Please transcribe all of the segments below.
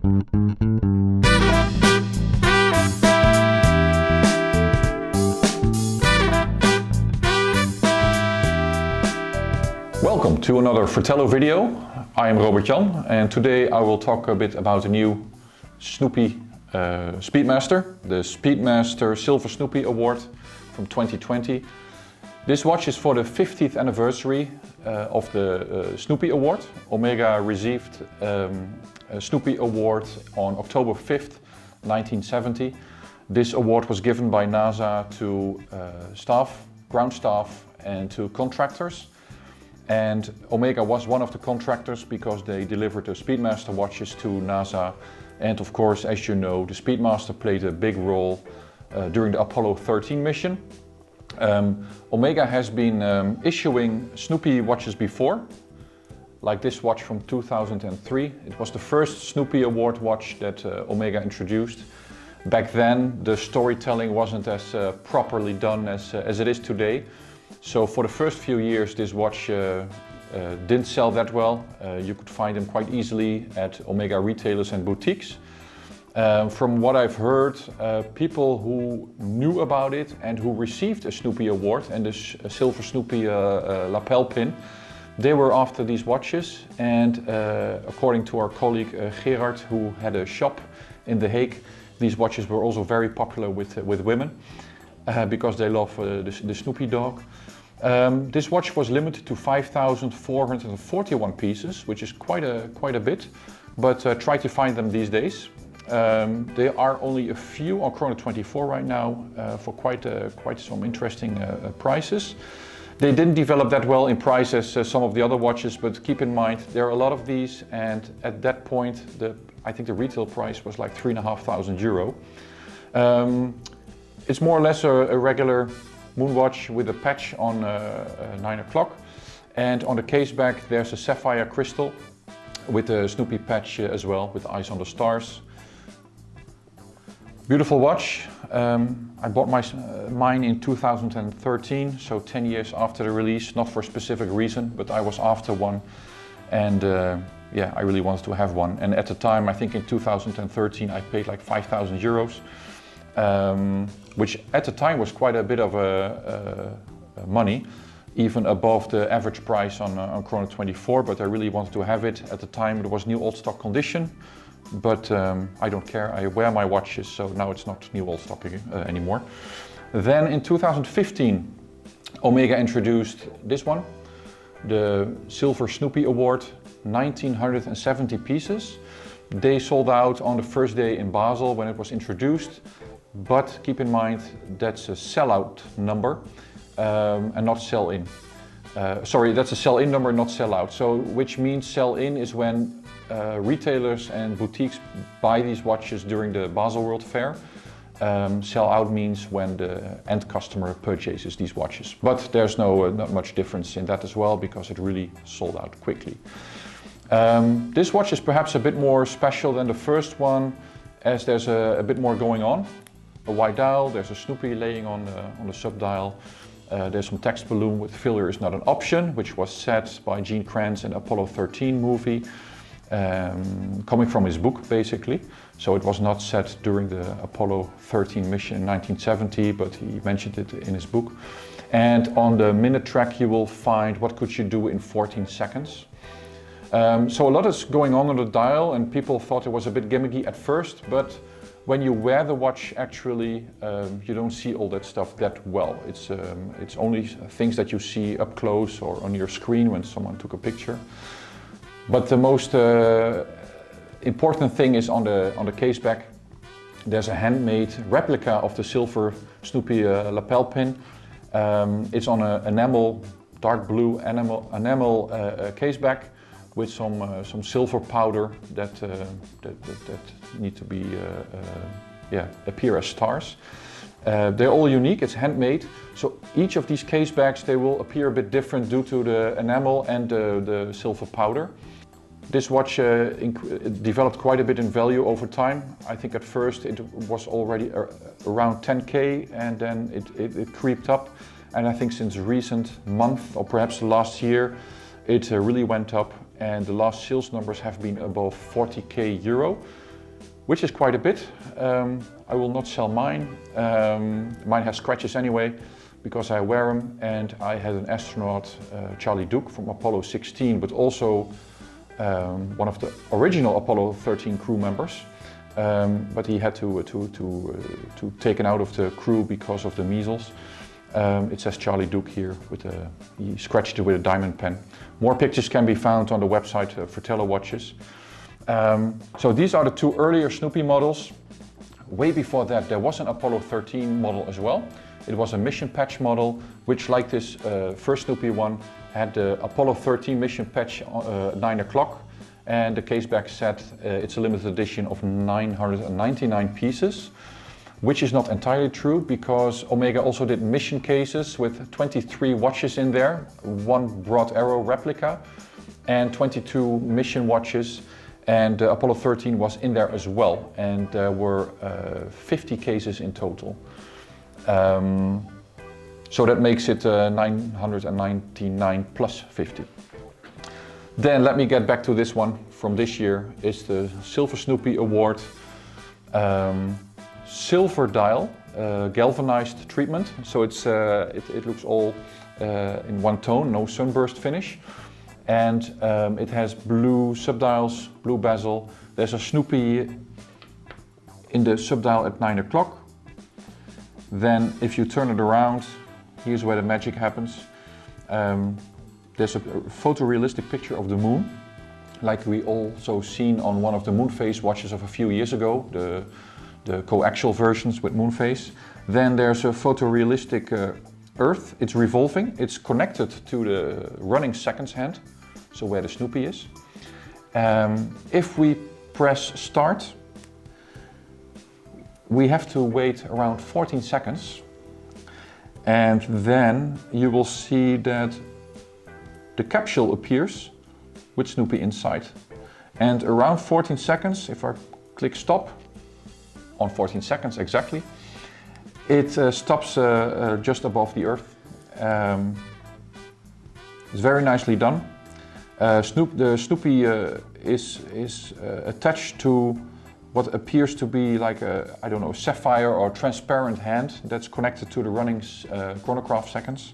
Welcome to another Fratello video. I am Robert Jan and today I will talk a bit about the new Snoopy Speedmaster, the Speedmaster Silver Snoopy Award from 2020. This watch is for the 50th anniversary of the Snoopy Award. Omega received a Snoopy Award on October 5th, 1970. This award was given by NASA to staff, ground staff and to contractors. And Omega was one of the contractors because they delivered the Speedmaster watches to NASA. And of course, as you know, the Speedmaster played a big role during the Apollo 13 mission. Omega has been issuing Snoopy watches before, like this watch from 2003. It was the first Snoopy Award watch that Omega introduced. Back then, the storytelling wasn't as properly done as it is today. So for the first few years this watch didn't sell that well. You could find them quite easily at Omega retailers and boutiques. From what I've heard, people who knew about it and who received a Snoopy Award and this Silver Snoopy lapel pin, they were after these watches. And according to our colleague Gerard, who had a shop in The Hague, these watches were also very popular with women. Because they love the Snoopy dog. This watch was limited to 5,441 pieces, which is quite a bit, but try to find them these days. There are only a few on Chrono 24 right now for quite some interesting prices. They didn't develop that well in price as some of the other watches, but keep in mind there are a lot of these, and at that point I think the retail price was like €3,500. It's more or less a regular moon watch with a patch on 9 o'clock. And on the case back there's a sapphire crystal with a Snoopy patch as well, with eyes on the stars. Beautiful watch. I bought mine in 2013, so 10 years after the release, not for a specific reason, but I was after one. And yeah, I really wanted to have one. And at the time, I think in 2013, I paid like €5,000. Which at the time was quite a bit of money, even above the average price on Chrono 24, but I really wanted to have it. At the time it was new old stock condition, but I don't care, I wear my watches, so now it's not new old stock anymore. Then in 2015 Omega introduced this one, the Silver Snoopy Award, 1970 pieces. They sold out on the first day in Basel when it was introduced. But keep in mind that's a sellout number and not sell-in. Sorry, that's a sell-in number, not sell-out. So which means sell-in is when retailers and boutiques buy these watches during the Basel World Fair. Sell-out means when the end customer purchases these watches. But there's not much difference in that as well, because it really sold out quickly. This watch is perhaps a bit more special than the first one, as there's a bit more going on. A white dial, there's a Snoopy laying on the sub-dial. There's some text balloon with failure is not an option, which was set by Gene Kranz in the Apollo 13 movie, coming from his book basically. So it was not set during the Apollo 13 mission in 1970, but he mentioned it in his book. And on the minute track you will find what could you do in 14 seconds. So a lot is going on the dial, and people thought it was a bit gimmicky at first, but when you wear the watch, actually, you don't see all that stuff that well. It's only things that you see up close or on your screen when someone took a picture. But the most important thing is on the case back. There's a handmade replica of the Silver Snoopy lapel pin. It's on an enamel, dark blue enamel case back, with some silver powder that need to be appear as stars. They're all unique, it's handmade. So each of these case bags, they will appear a bit different due to the enamel and the silver powder. This watch developed quite a bit in value over time. I think at first it was already around 10K, and then it creeped up. And I think since recent month, or perhaps last year, it really went up, and the last sales numbers have been above 40K euro. which is quite a bit. I will not sell mine. Mine has scratches anyway, because I wear them, and I had an astronaut, Charlie Duke from Apollo 16, but also one of the original Apollo 13 crew members. But he had to taken out of the crew because of the measles. It says Charlie Duke here, he scratched it with a diamond pen. More pictures can be found on the website for Telewatches. So these are the two earlier Snoopy models. Way before that there was an Apollo 13 model as well. It was a mission patch model, which, like this first Snoopy one, had the Apollo 13 mission patch at 9 o'clock. And the caseback said it's a limited edition of 999 pieces, which is not entirely true, because Omega also did mission cases with 23 watches in there, one Broad Arrow replica, and 22 mission watches. And Apollo 13 was in there as well, and there were 50 cases in total. So that makes it 999 plus 50. Then let me get back to this one from this year. It's the Silver Snoopy Award. Silver dial, galvanized treatment. So it looks all in one tone, no sunburst finish. And it has blue subdials, blue bezel. There's a Snoopy in the subdial at 9 o'clock. Then if you turn it around, here's where the magic happens. There's a photorealistic picture of the moon, like we also seen on one of the moon phase watches of a few years ago, the coaxial versions with moon phase. Then there's a photorealistic Earth. It's revolving. It's connected to the running seconds hand, so where the Snoopy is. If we press start, we have to wait around 14 seconds, and then you will see that the capsule appears with Snoopy inside. And around 14 seconds, if I click stop, on 14 seconds exactly, it stops just above the Earth. It's very nicely done. The Snoopy is attached to what appears to be like a, I don't know, sapphire or transparent hand that's connected to the running chronograph seconds.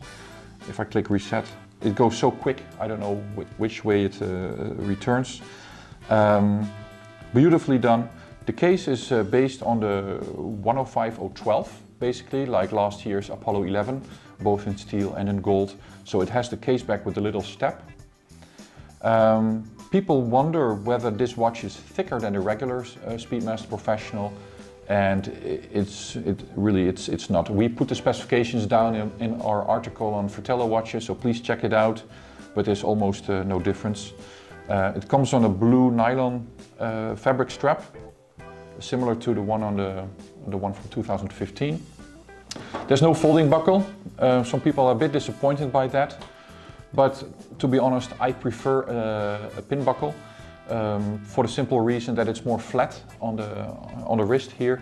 If I click reset, it goes so quick, I don't know which way it returns. Beautifully done. The case is based on the 105012, basically, like last year's Apollo 11, both in steel and in gold. So it has the case back with a little step. People wonder whether this watch is thicker than the regular Speedmaster Professional, and it's not. We put the specifications down in our article on Fratello watches, so please check it out, but there's almost no difference. It comes on a blue nylon fabric strap, similar to the one on the one from 2015. There's no folding buckle. Some people are a bit disappointed by that. But to be honest, I prefer a pin buckle for the simple reason that it's more flat on the wrist here,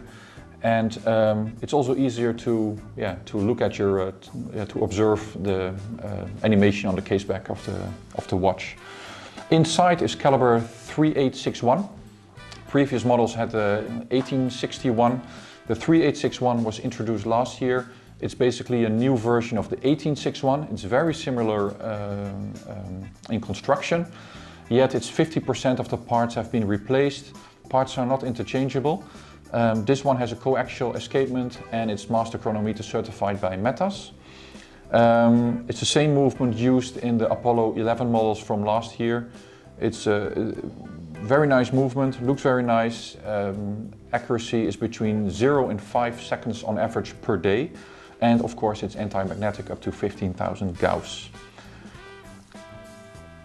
and it's also easier to look at your to observe the animation on the case back of the watch. Inside is caliber 3861. Previous models had 1861. The 3861 was introduced last year. It's basically a new version of the 1861. It's very similar in construction, yet it's 50% of the parts have been replaced. Parts are not interchangeable. This one has a coaxial escapement and it's master chronometer certified by Metas. It's the same movement used in the Apollo 11 models from last year. It's a very nice movement, looks very nice. Accuracy is between 0 and 5 seconds on average per day. And of course it's anti-magnetic up to 15,000 Gauss.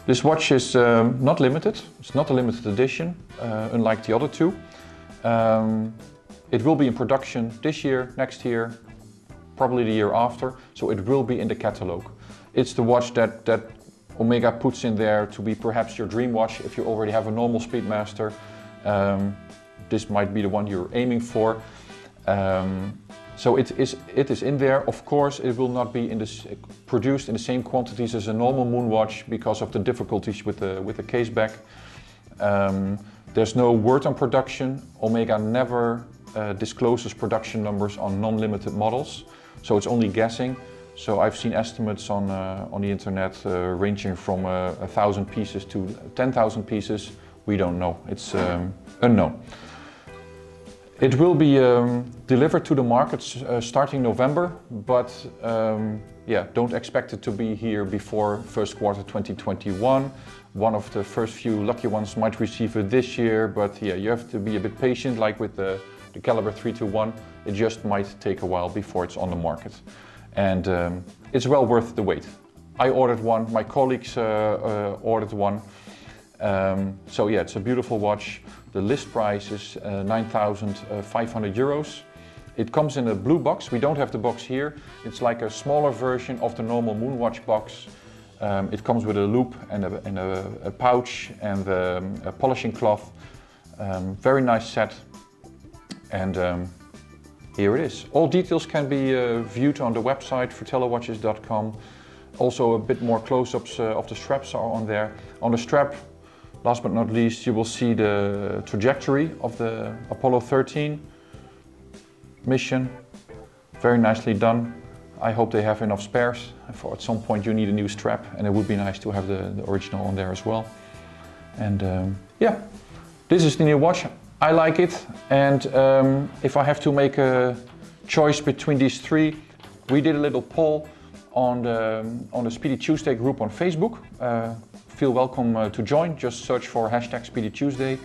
This watch is not limited. It's not a limited edition, unlike the other two. It will be in production this year, next year, probably the year after, so it will be in the catalog. It's the watch that Omega puts in there to be perhaps your dream watch if you already have a normal Speedmaster. This might be the one you're aiming for. So it is in there. Of course, it will not be produced in the same quantities as a normal moon watch because of the difficulties with the case back. There's no word on production. Omega never discloses production numbers on non-limited models, so it's only guessing. So I've seen estimates on the internet ranging from 1,000 pieces to 10,000 pieces. We don't know. It's unknown. It will be delivered to the markets starting November, but yeah, don't expect it to be here before first quarter 2021. One of the first few lucky ones might receive it this year, but yeah, you have to be a bit patient, like with the caliber 321. It just might take a while before it's on the market. And it's well worth the wait. I ordered one, my colleagues ordered one. So yeah, it's a beautiful watch. The list price is 9,500 euros. It comes in a blue box. We don't have the box here. It's like a smaller version of the normal Moonwatch box. It comes with a loop and a pouch and a polishing cloth. Very nice set. And here it is. All details can be viewed on the website frutellowatches.com. Also a bit more close-ups of the straps are on there. On the strap, last but not least, you will see the trajectory of the Apollo 13 mission. Very nicely done. I hope they have enough spares. For at some point you need a new strap, and it would be nice to have the original on there as well. And yeah, this is the new watch. I like it, and if I have to make a choice between these three, we did a little poll on the Speedy Tuesday group on Facebook. Feel welcome to join. Just search for hashtag Speedy Tuesday.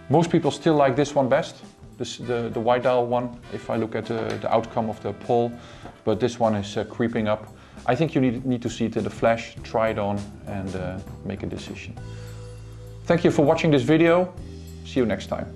Most people still like this one best, the white dial one, if I look at the outcome of the poll, but this one is creeping up. I think you need to see it in the flesh, try it on, and make a decision. Thank you for watching this video. See you next time.